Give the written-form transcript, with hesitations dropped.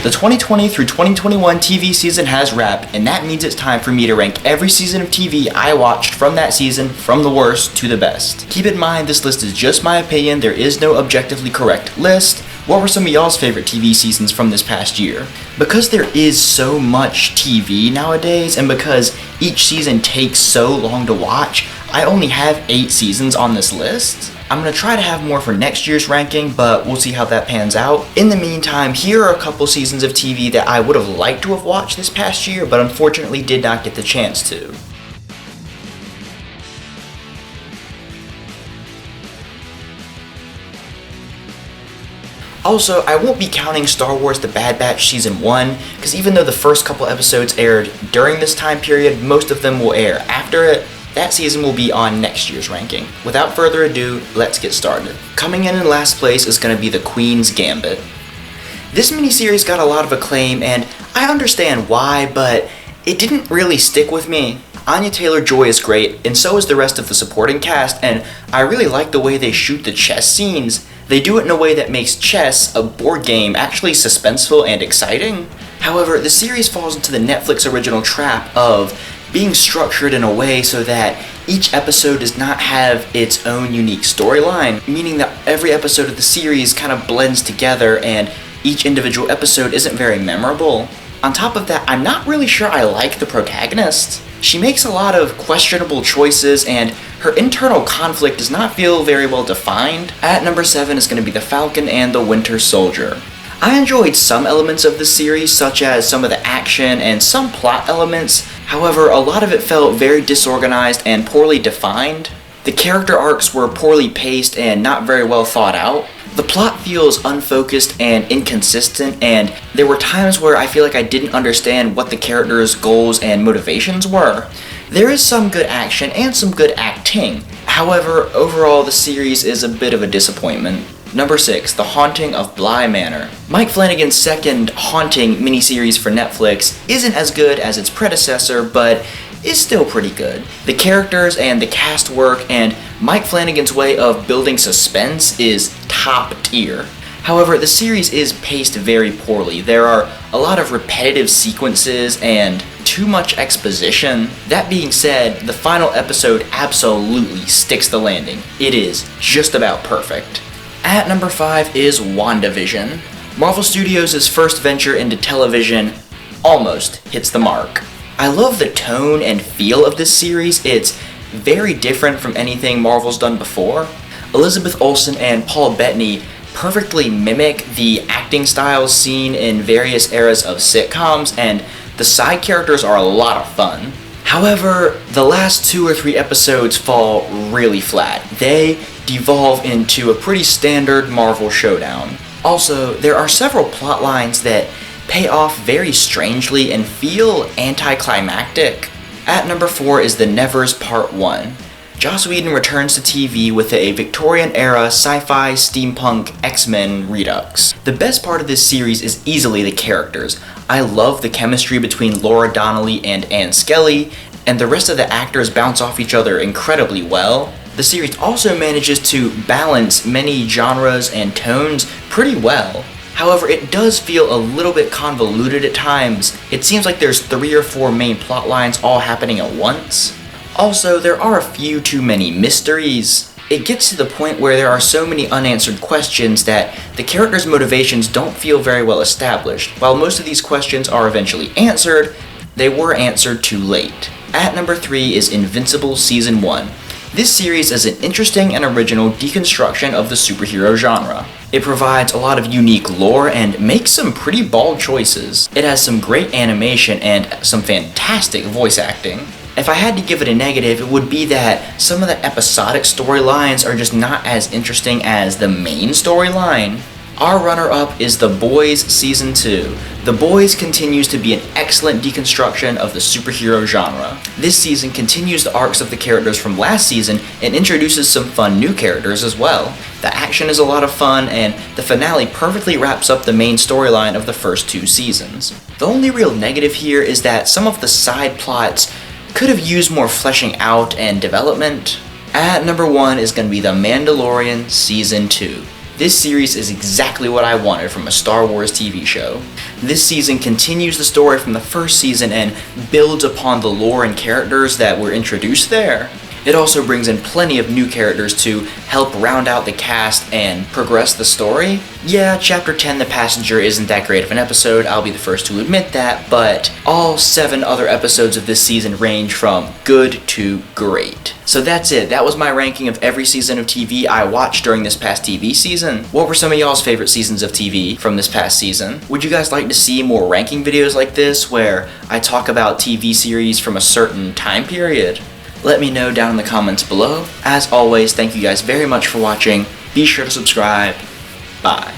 The 2020 through 2021 TV season has wrapped, and that means it's time for me to rank every season of TV I watched from that season, from the worst to the best. Keep in mind, this list is just my opinion, there is no objectively correct list. What were some of y'all's favorite TV seasons from this past year? Because there is so much TV nowadays, and because each season takes so long to watch, I only have 8 seasons on this list. I'm going to try to have more for next year's ranking, but we'll see how that pans out. In the meantime, here are a couple seasons of TV that I would have liked to have watched this past year, but unfortunately did not get the chance to. Also, I won't be counting Star Wars The Bad Batch Season 1, because even though the first couple episodes aired during this time period, most of them will air after it. That season will be on next year's ranking. Without further ado, let's get started. Coming in last place is going to be the Queens Gambit. This miniseries got a lot of acclaim, and I understand why, but it didn't really stick with me. Anya-Taylor Joy is great, and so is the rest of the supporting cast, and I really like the way they shoot the chess scenes. They do it in a way that makes chess, a board game, actually suspenseful and exciting. However, the series falls into the Netflix original trap of being structured in a way so that each episode does not have its own unique storyline, meaning that every episode of the series kind of blends together and each individual episode isn't very memorable. On top of that, I'm not really sure I like the protagonist. She makes a lot of questionable choices, and her internal conflict does not feel very well defined. At number 7 is going to be the Falcon and the Winter Soldier. I enjoyed some elements of the series, such as some of the action and some plot elements. However, a lot of it felt very disorganized and poorly defined. The character arcs were poorly paced and not very well thought out. The plot feels unfocused and inconsistent, and there were times where I feel like I didn't understand what the characters' goals and motivations were. There is some good action and some good acting. However, overall the series is a bit of a disappointment. Number 6, The Haunting of Bly Manor. Mike Flanagan's second Haunting miniseries for Netflix isn't as good as its predecessor, but is still pretty good. The characters and the cast work and Mike Flanagan's way of building suspense is top tier. However, the series is paced very poorly. There are a lot of repetitive sequences and too much exposition. That being said, the final episode absolutely sticks the landing. It is just about perfect. At number 5 is WandaVision. Marvel Studios' first venture into television almost hits the mark. I love the tone and feel of this series. It's very different from anything Marvel's done before. Elizabeth Olson and Paul Bettany perfectly mimic the acting styles seen in various eras of sitcoms, and the side characters are a lot of fun. However, the last 2 or 3 episodes fall really flat. They devolve into a pretty standard Marvel showdown. Also, there are several plot lines that pay off very strangely and feel anticlimactic. At number 4 is The Nevers Part 1. Joss Whedon returns to TV with a Victorian-era sci-fi steampunk X-Men redux. The best part of this series is easily the characters. I love the chemistry between Laura Donnelly and Skelly, and the rest of the actors bounce off each other incredibly well. The series also manages to balance many genres and tones pretty well. However, it does feel a little bit convoluted at times. It seems like there's 3 or 4 main plot lines all happening at once. Also, there are a few too many mysteries. It gets to the point where there are so many unanswered questions that the characters' motivations don't feel very well established. While most of these questions are eventually answered, they were answered too late. At number 3 is Invincible Season 1. This series is an interesting and original deconstruction of the superhero genre. It provides a lot of unique lore and makes some pretty bold choices. It has some great animation and some fantastic voice acting. If I had to give it a negative, it would be that some of the episodic storylines are just not as interesting as the main storyline. Our runner-up is The Boys Season 2. The Boys continues to be an excellent deconstruction of the superhero genre. This season continues the arcs of the characters from last season and introduces some fun new characters as well. The action is a lot of fun, and the finale perfectly wraps up the main storyline of the first 2 seasons. The only real negative here is that some of the side plots could have used more fleshing out and development. At number 1 is going to be The Mandalorian Season 2. This series is exactly what I wanted from a Star Wars TV show. This season continues the story from the first season and builds upon the lore and characters that were introduced there. It also brings in plenty of new characters to help round out the cast and progress the story. Yeah, Chapter 10, The Passenger, isn't that great of an episode, I'll be the first to admit that, but all 7 other episodes of this season range from good to great. So that's it, that was my ranking of every season of TV I watched during this past TV season. What were some of y'all's favorite seasons of TV from this past season? Would you guys like to see more ranking videos like this, where I talk about TV series from a certain time period? Let me know down in the comments below. As always, thank you guys very much for watching. Be sure to subscribe. Bye.